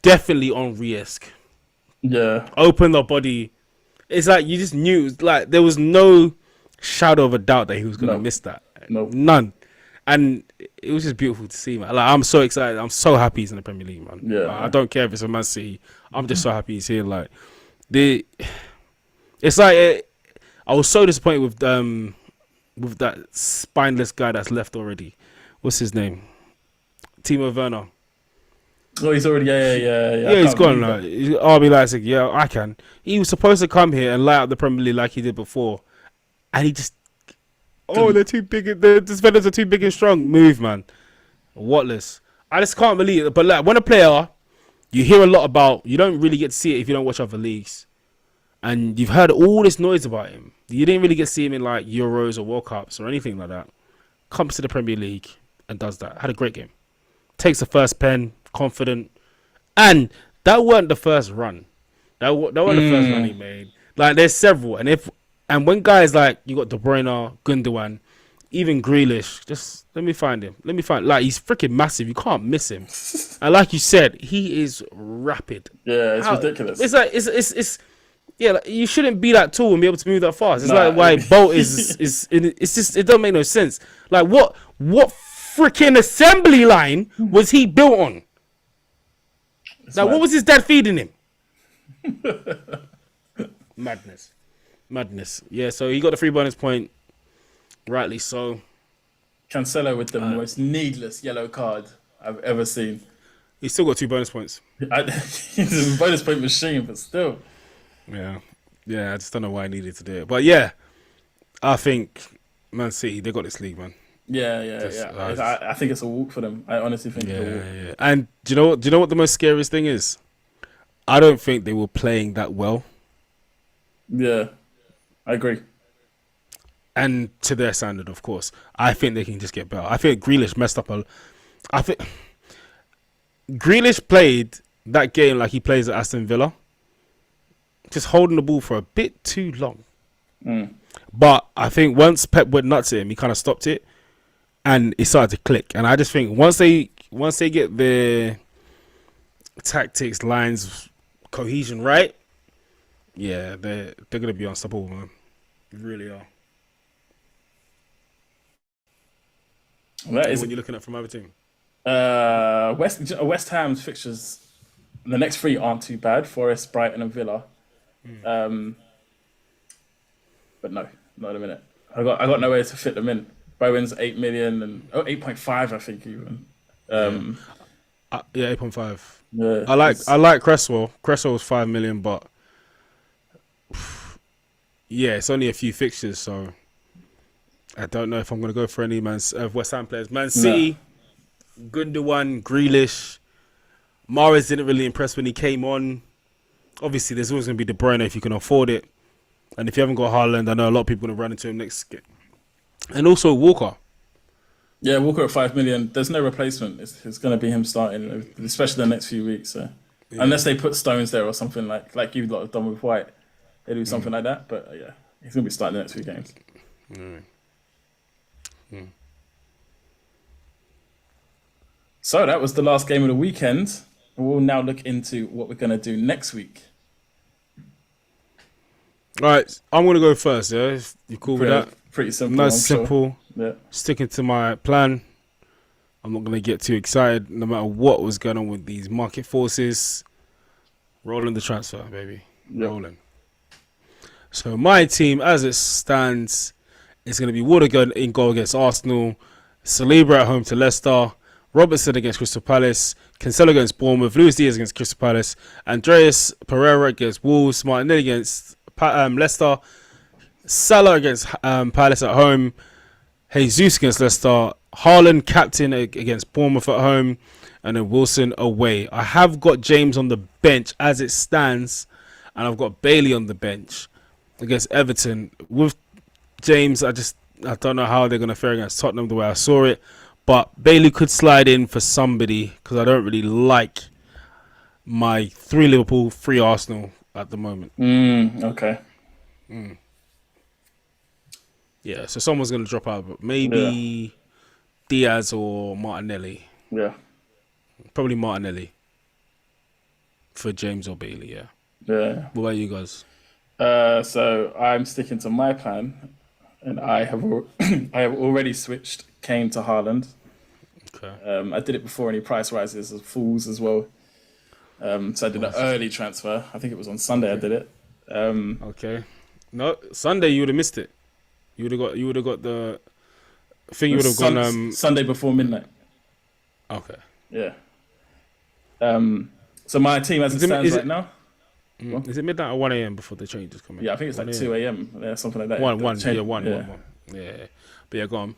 definitely Henry-esque. Yeah. Open the body. It's like you just knew, like there was no shadow of a doubt that he was gonna miss that. No. None. And it was just beautiful to see, man. Like I'm so excited. I'm so happy he's in the Premier League, man. Yeah. Like, I don't care if it's a Man City. I'm just so happy he's here. Like it's like I was so disappointed with that spineless guy that's left already. What's his name? Timo Werner. Oh, he's already Yeah, he's gone. Like, I'll be like, yeah, I can. He was supposed to come here and light up the Premier League like he did before, and he just, they're too big. The defenders are too big and strong. Move, man. Whatless. I just can't believe it. But like, when a player You hear a lot about. You don't really get to see it if you don't watch other leagues, and you've heard all this noise about him. You didn't really get to see him in like Euros or World Cups or anything like that. Comes to the Premier League and does that. Had a great game. Takes the first pen, confident, and that weren't the first run. That wasn't the first run he made. Like there's several, and when guys like you got De Bruyne, Gundogan, even Grealish, just let me find him. Like he's freaking massive. You can't miss him. And like you said, he is rapid. Yeah, it's ridiculous. It's like it's yeah. Like, you shouldn't be that tall and be able to move that fast. It's like why Bolt is it's just it don't make no sense. Like what freaking assembly line was he built on? Like what was his dad feeding him? Madness. Yeah, so he got the 3 bonus point, rightly so. Cancelo with the most needless yellow card I've ever seen. He's still got 2 bonus points. He's a bonus point machine, but still. Yeah, I just don't know why I needed to do it. But yeah, I think Man City, they got this league, man. Yeah. I think it's a walk for them. I honestly think it's a walk. Yeah. And do you know what the most scariest thing is? I don't think they were playing that well. Yeah, I agree. And to their standard, of course. I think they can just get better. I think Grealish messed up I think Grealish played that game like he plays at Aston Villa. Just holding the ball for a bit too long. But I think once Pep went nuts at him, he kind of stopped it. And it started to click. And I just think once they get their tactics, lines, cohesion right, yeah, they're gonna be unstoppable, man. They really are. That is when you're looking at from other team. West Ham's fixtures. The next 3 aren't too bad: Forest, Brighton, and Villa. But no, not in a minute. I got nowhere to fit them in. Bowen's 8 million and 8.5, I think even. Yeah, 8.5. Yeah, I like Cresswell. Cresswell was 5 million, but yeah, it's only a few fixtures, so I don't know if I'm gonna go for any West Ham players. Man City, Gundogan, Grealish, Mahrez didn't really impress when he came on. Obviously, there's always gonna be De Bruyne if you can afford it, and if you haven't got Haaland, I know a lot of people are gonna run into him next game. And also Walker. Yeah, Walker at 5 million. There's no replacement. It's going to be him starting, especially the next few weeks. So. Yeah. Unless they put Stones there or something like you lot have done with White, they do something like that. But yeah, he's going to be starting the next few games. So that was the last game of the weekend. We'll now look into what we're going to do next week. All right, I'm going to go first. Yeah, if you cool with that? Pretty simple. Nice, simple. Sure. Yeah. Sticking to my plan. I'm not going to get too excited no matter what was going on with these market forces. Rolling the transfer, baby. Yep. Rolling. So my team, as it stands, is going to be Watergun in goal against Arsenal. Saliba at home to Leicester. Robertson against Crystal Palace. Cancelo against Bournemouth. Luis Diaz against Crystal Palace. Andreas Pereira against Wolves. Martinelli against Leicester. Salah against Palace at home. Jesus against Leicester. Haaland captain against Bournemouth at home. And then Wilson away. I have got James on the bench as it stands. And I've got Bailey on the bench against Everton. With James, I don't know how they're going to fare against Tottenham the way I saw it. But Bailey could slide in for somebody because I don't really like my 3 Liverpool, 3 Arsenal at the moment. Okay. Yeah, so someone's going to drop out, but maybe Diaz or Martinelli. Yeah. Probably Martinelli for James or Bailey, yeah. Yeah. What about you guys? So I'm sticking to my plan, and I have already switched Kane to Haaland. Okay. I did it before any price rises as fools as well. So I did an early transfer. I think it was on Sunday I did it. Okay. No, Sunday you would have missed it. You would have got the thing. You would have gone Sunday before midnight. Okay. Yeah. So my team as it stands right now. Is it midnight or 1 a.m. before the changes come in? Yeah, I think it's like 2 a.m. Yeah, something like that. 1. Yeah. But yeah, go on.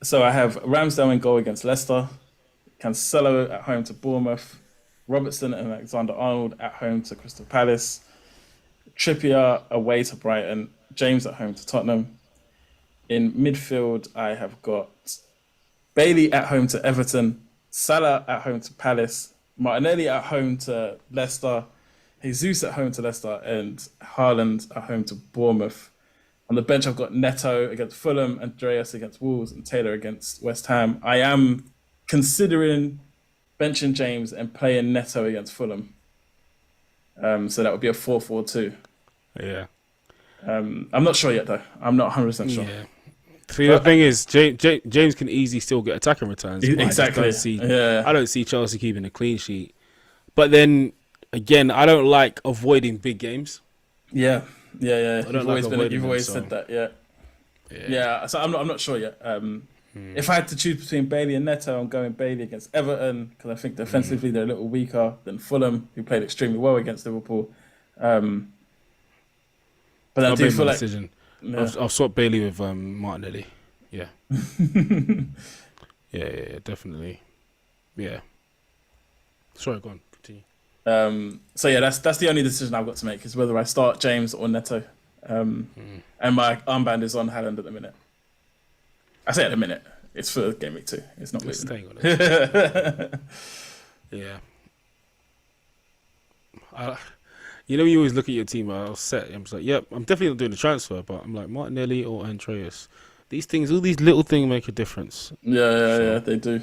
So I have Ramsdale in goal against Leicester. Cancelo at home to Bournemouth. Robertson and Alexander-Arnold at home to Crystal Palace. Trippier away to Brighton. James at home to Tottenham. In midfield, I have got Bailey at home to Everton. Salah at home to Palace. Martinelli at home to Leicester. Jesus at home to Leicester. And Haaland at home to Bournemouth. On the bench, I've got Neto against Fulham, Andreas against Wolves, and Taylor against West Ham. I am considering benching James and playing Neto against Fulham. So that would be a 4-4-2. Yeah. I'm not sure yet, though. I'm not 100% sure. Yeah. The thing is, James can easily still get attacking returns. Exactly. I don't see Chelsea keeping a clean sheet. But then, again, I don't like avoiding big games. Yeah. You've always so. said that. Yeah. So I'm not sure yet. If I had to choose between Bailey and Neto, I'm going Bailey against Everton because I think defensively they're a little weaker than Fulham, who played extremely well against Liverpool. But I do feel like decision. Yeah. I'll swap Bailey with Martinelli. Yeah. yeah, definitely. Yeah. Sorry, go on. So yeah, that's the only decision I've got to make is whether I start James or Neto. And my armband is on Haaland at the minute. I say at the minute. It's for Game Week 2. It's not staying on it. Yeah. You always look at your team. I'll set. I'm just like, yep, I'm definitely not doing the transfer, but I'm like Martinelli or Andreas. These things, all these little things make a difference. Yeah, they do.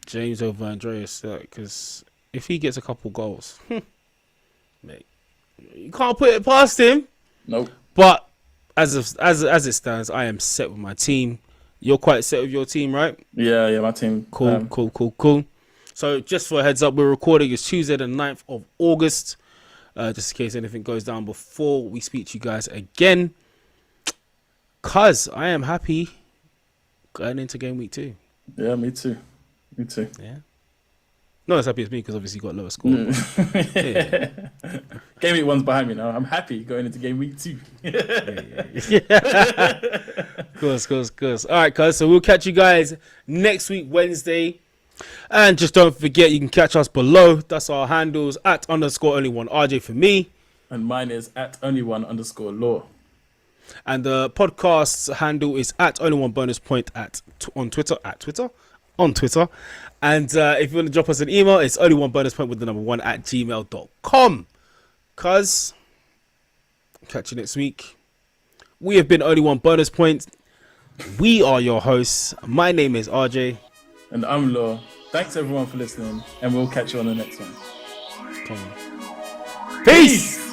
James over Andreas, because if he gets a couple goals, mate, you can't put it past him. Nope. But as it stands, I am set with my team. You're quite set with your team, right? Yeah, my team. Cool. So just for a heads up, we're recording. It's Tuesday the 9th of August. Just in case anything goes down before we speak to you guys again. Cuz I am happy going into Game Week 2. Yeah, me too. Yeah. Not as happy as me because obviously you got lower score. Yeah. Game Week 1's behind me now. I'm happy going into Game Week 2. Of course. All right, cuz. So we'll catch you guys next week, Wednesday. And just don't forget, you can catch us below. That's our handles at _only1 RJ for me. And mine is at only1_law. And the podcast's handle is at only1bonuspoint on Twitter. And if you want to drop us an email, it's only1bonuspoint with the number 1 at gmail.com. Cuz, catch you next week. We have been Only One Bonus Point. We are your hosts. My name is RJ. And I'm Law. Thanks everyone for listening, and we'll catch you on the next one. Come on. Peace!